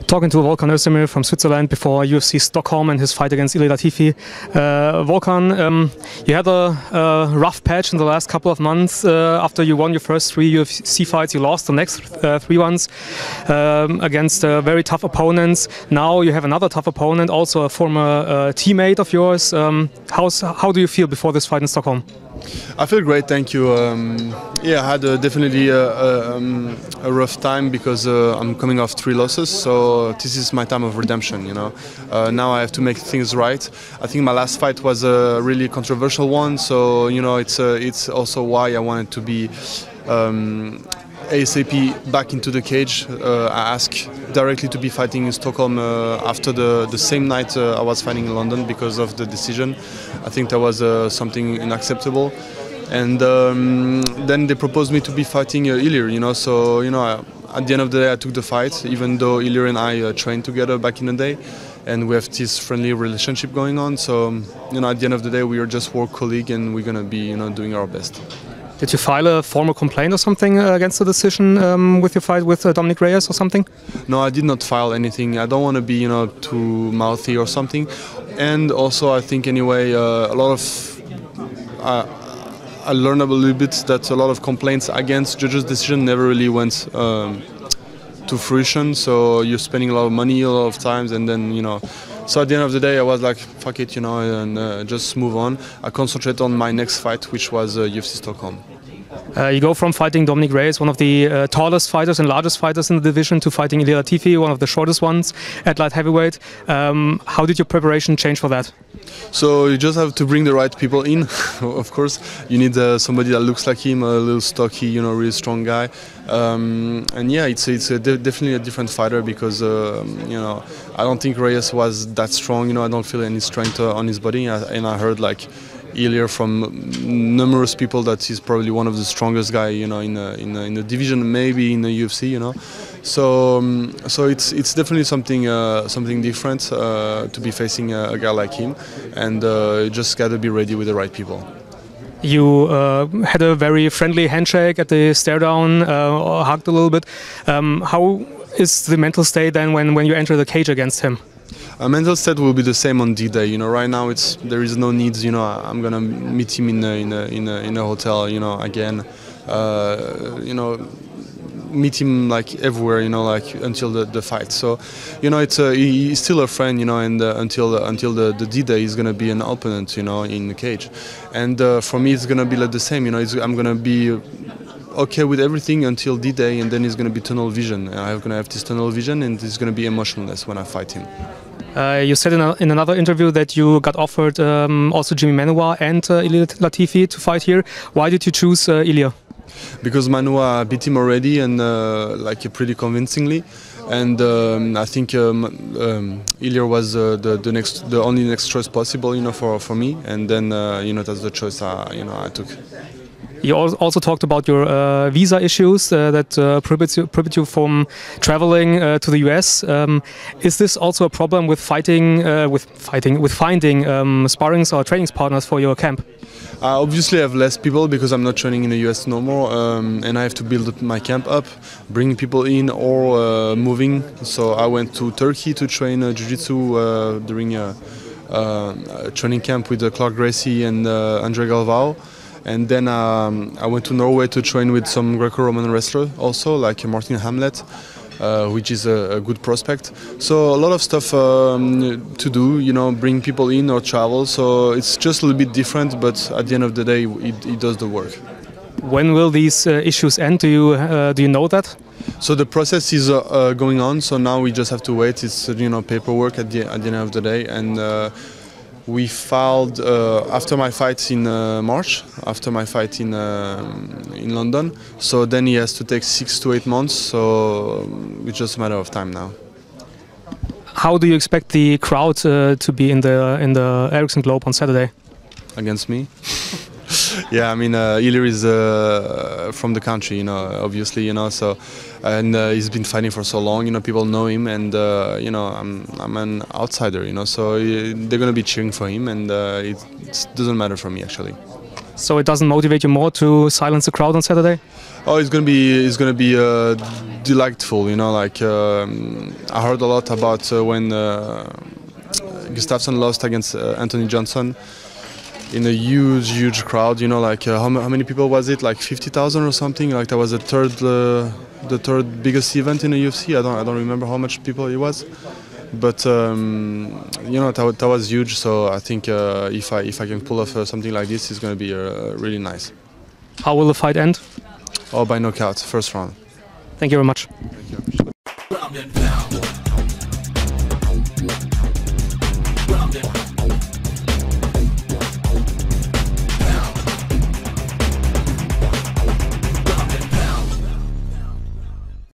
Talking to Volkan Oezdemir from Switzerland before UFC Stockholm and his fight against Ilir Latifi. Volkan, you had a rough patch in the last couple of months. After you won your first 3 UFC fights, you lost the next 3 ones against very tough opponents. Now you have another tough opponent, also a former teammate of yours. How do you feel before this fight in Stockholm? I feel great, thank you. Yeah, I had definitely a rough time because I'm coming off 3 losses, so this is my time of redemption, you know. Now I have to make things right. I think my last fight was a really controversial one, so you know it's also why I wanted to be ASAP back into the cage. I asked directly to be fighting in Stockholm after the same night I was fighting in London because of the decision. I think that was something unacceptable. And then they proposed me to be fighting Ilir, you know. So you know, at the end of the day, I took the fight, even though Ilir and I trained together back in the day, and we have this friendly relationship going on. So you know, at the end of the day, we are just work colleague, and we're gonna be doing our best. Did you file a formal complaint or something against the decision with your fight with Dominic Reyes or something? No, I did not file anything. I don't want to be, too mouthy or something. And also, I think anyway, a lot of I learned a little bit that a lot of complaints against judges' decision never really went to fruition. So you're spending a lot of money, a lot of times, and then So at the end of the day, I was like, fuck it, and just move on. I concentrate on my next fight, which was UFC Stockholm. You go from fighting Dominic Reyes, one of the tallest fighters and largest fighters in the division, to fighting Ilir Latifi, one of the shortest ones at light heavyweight. How did your preparation change for that? So you just have to bring the right people in. Of course, you need somebody that looks like him, a little stocky, really strong guy. And yeah, it's definitely a different fighter because I don't think Reyes was that strong. I don't feel any strength on his body, and I heard like Ilir from numerous people that he's probably one of the strongest guy in the division, maybe in the UFC. So it's definitely something different to be facing a guy like him, and you just gotta be ready with the right people. You had a very friendly handshake at the stare down, hugged a little bit. How is the mental state then when you enter the cage against him? Mental state will be the same on D-Day. Right now there is no needs. I'm gonna meet him in a hotel. Again. Meet him like everywhere. Like until the fight. So, he's still a friend. And until the D-Day, he's gonna be an opponent. In the cage. And for me, it's gonna be like the same. I'm gonna be okay with everything until D-Day, and then it's gonna be tunnel vision. I'm gonna have this tunnel vision, and it's gonna be emotionless when I fight him. You said in another interview that you got offered also Jimmy Manuwa and Ilir Latifi to fight here. Why did you choose Ilir? Because Manuwa beat him already, and pretty convincingly. And I think Ilir was the only next choice possible, for me. And then that's the choice I took. You also talked about your visa issues that prohibit you from traveling to the US. Is this also a problem with finding sparrings or training partners for your camp? Obviously, I have less people because I'm not training in the US no more, and I have to build my camp up, bring people in or moving. So I went to Turkey to train jiu-jitsu during a training camp with Clark Gracie and Andre Galvao. And then I went to Norway to train with some Greco-Roman wrestler also, like Martin Hamlet, which is a good prospect. So a lot of stuff to do, bring people in or travel. So it's just a little bit different, but at the end of the day, it does the work. When will these issues end? Do you know that? So the process is going on. So now we just have to wait. It's paperwork at the end of the day, and we filed after my fight in March, after my fight in London. So then he has to take 6 to 8 months. So it's just a matter of time now. How do you expect the crowd to be in the Ericsson Globe on Saturday? Against me? Yeah, I mean Ilir is from the country, obviously, so, and he's been fighting for so long, people know him, and I'm an outsider, so they're gonna be cheering for him, and it doesn't matter for me actually. So it doesn't motivate you more to silence the crowd on Saturday? Oh, it's gonna be delightful, you know. Like I heard a lot about when Gustafsson lost against Anthony Johnson in a huge crowd. You know, like how many people was it? Like 50,000 or something. Like that was the third biggest event in the UFC. I don't remember how much people it was, but you know, that was huge. So I think if I can pull off something like this, it's gonna be really nice. How will the fight end? Oh, by knockout, first round. Thank you very much. Thank you.